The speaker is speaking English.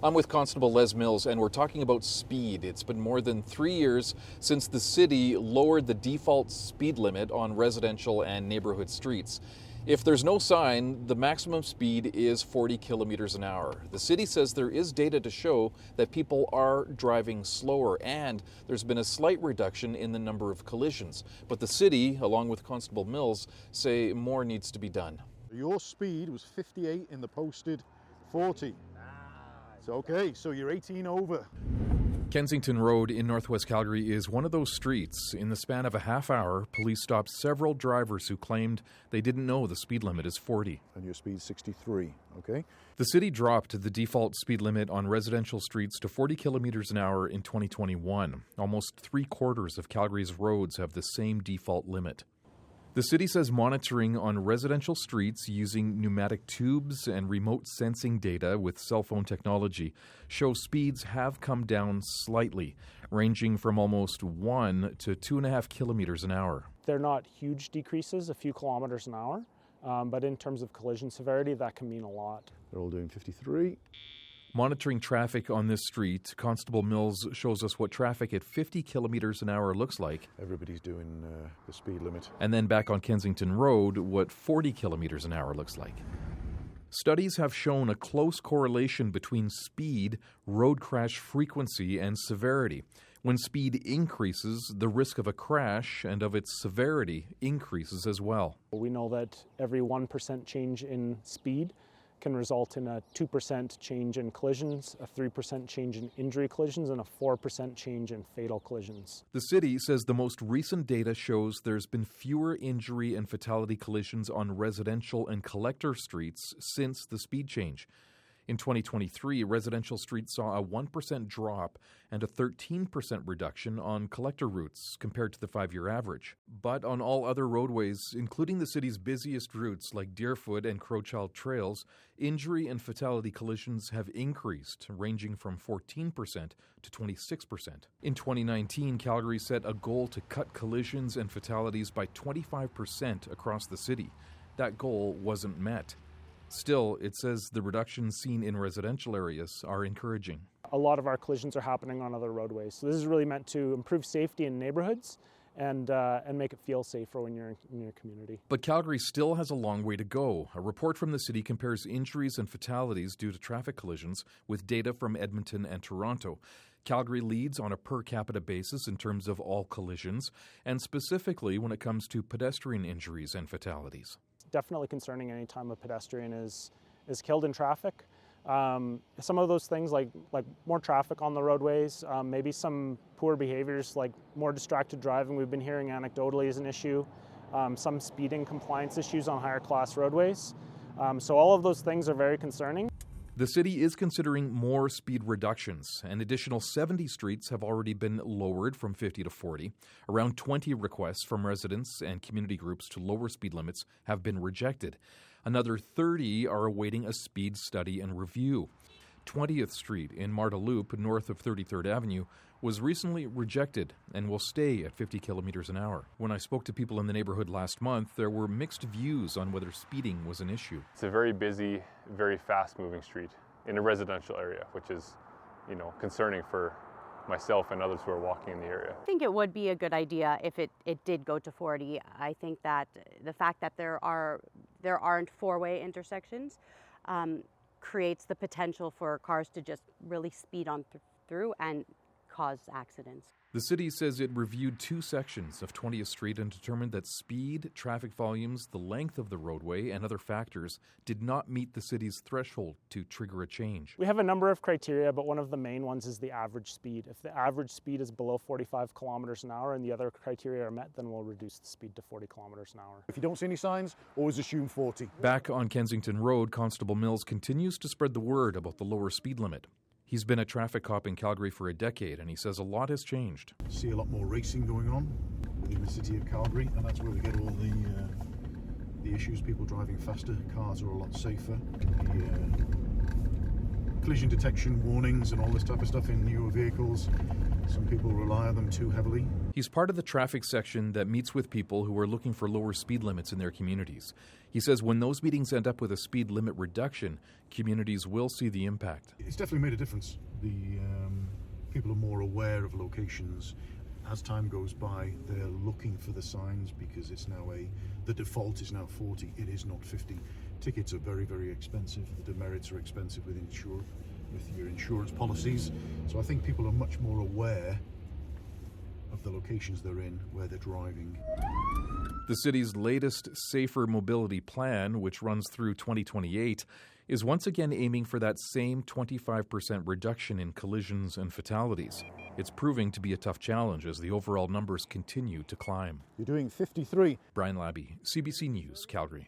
I'm with Constable Les Mills, and we're talking about speed. It's been more than 3 years since the city lowered the default speed limit on residential and neighborhood streets. If there's no sign, the maximum speed is 40 kilometers an hour. The city says there is data to show that people are driving slower, and there's been a slight reduction in the number of collisions. But the city, along with Constable Mills, say more needs to be done. Your speed was 58 in the posted 40. It's okay, so you're 18 over. Kensington Road in northwest Calgary is one of those streets. In the span of a half hour, police stopped several drivers who claimed they didn't know the speed limit is 40. And your speed's 63, okay? The city dropped the default speed limit on residential streets to 40 kilometers an hour in 2021. Almost 3/4 of Calgary's roads have the same default limit. The city says monitoring on residential streets using pneumatic tubes and remote sensing data with cell phone technology show speeds have come down slightly, ranging from almost 1 to 2.5 kilometers an hour. They're not huge decreases, a few kilometers an hour, but in terms of collision severity, that can mean a lot. They're all doing 53. Monitoring traffic on this street, Constable Mills shows us what traffic at 50 kilometers an hour looks like. Everybody's doing the speed limit. And then back on Kensington Road, what 40 kilometers an hour looks like. Studies have shown a close correlation between speed, road crash frequency, and severity. When speed increases, the risk of a crash and of its severity increases as well. We know that every 1% change in speed can result in a 2% change in collisions, a 3% change in injury collisions, and a 4% change in fatal collisions. The city says the most recent data shows there's been fewer injury and fatality collisions on residential and collector streets since the speed change. In 2023, residential streets saw a 1% drop and a 13% reduction on collector routes compared to the 5-year average. But on all other roadways, including the city's busiest routes like Deerfoot and Crowchild Trails, injury and fatality collisions have increased, ranging from 14% to 26%. In 2019, Calgary set a goal to cut collisions and fatalities by 25% across the city. That goal wasn't met. Still, it says the reductions seen in residential areas are encouraging. A lot of our collisions are happening on other roadways. So this is really meant to improve safety in neighborhoods and make it feel safer when you're in your community. But Calgary still has a long way to go. A report from the city compares injuries and fatalities due to traffic collisions with data from Edmonton and Toronto. Calgary leads on a per capita basis in terms of all collisions, and specifically when it comes to pedestrian injuries and fatalities. Definitely concerning any time a pedestrian is killed in traffic. Some of those things like more traffic on the roadways, maybe some poor behaviors like more distracted driving, we've been hearing anecdotally is an issue, some speeding compliance issues on higher class roadways. So all of those things are very concerning. The city is considering more speed reductions. An additional 70 streets have already been lowered from 50 to 40. Around 20 requests from residents and community groups to lower speed limits have been rejected. Another 30 are awaiting a speed study and review. 20th Street in Marda Loop, north of 33rd Avenue, was recently rejected and will stay at 50 kilometers an hour. When I spoke to people in the neighborhood last month, there were mixed views on whether speeding was an issue. It's a very busy, very fast-moving street in a residential area, which is, concerning for myself and others who are walking in the area. I think it would be a good idea if it did go to 40. I think that the fact that there aren't four-way intersections creates the potential for cars to just really speed on through and cause accidents. The city says it reviewed 2 sections of 20th Street and determined that speed, traffic volumes, the length of the roadway, and other factors did not meet the city's threshold to trigger a change. We have a number of criteria, but one of the main ones is the average speed. If the average speed is below 45 kilometers an hour and the other criteria are met, then we'll reduce the speed to 40 kilometers an hour. If you don't see any signs, always assume 40. Back on Kensington Road, Constable Mills continues to spread the word about the lower speed limit. He's been a traffic cop in Calgary for a decade, and he says a lot has changed. See a lot more racing going on within the city of Calgary, and that's where we get all the issues. People driving faster, cars are a lot safer. collision detection warnings and all this type of stuff in newer vehicles. Some people rely on them too heavily. He's part of the traffic section that meets with people who are looking for lower speed limits in their communities. He says when those meetings end up with a speed limit reduction, communities will see the impact. It's definitely made a difference. The people are more aware of locations. As time goes by, they're looking for the signs because it's now the default is now 40, it is not 50. Tickets are very, very expensive. The demerits are expensive with your insurance policies. So I think people are much more aware of the locations they're in, where they're driving. The city's latest Safer Mobility Plan, which runs through 2028, is once again aiming for that same 25% reduction in collisions and fatalities. It's proving to be a tough challenge as the overall numbers continue to climb. You're doing 53. Brian Labby, CBC News, Calgary.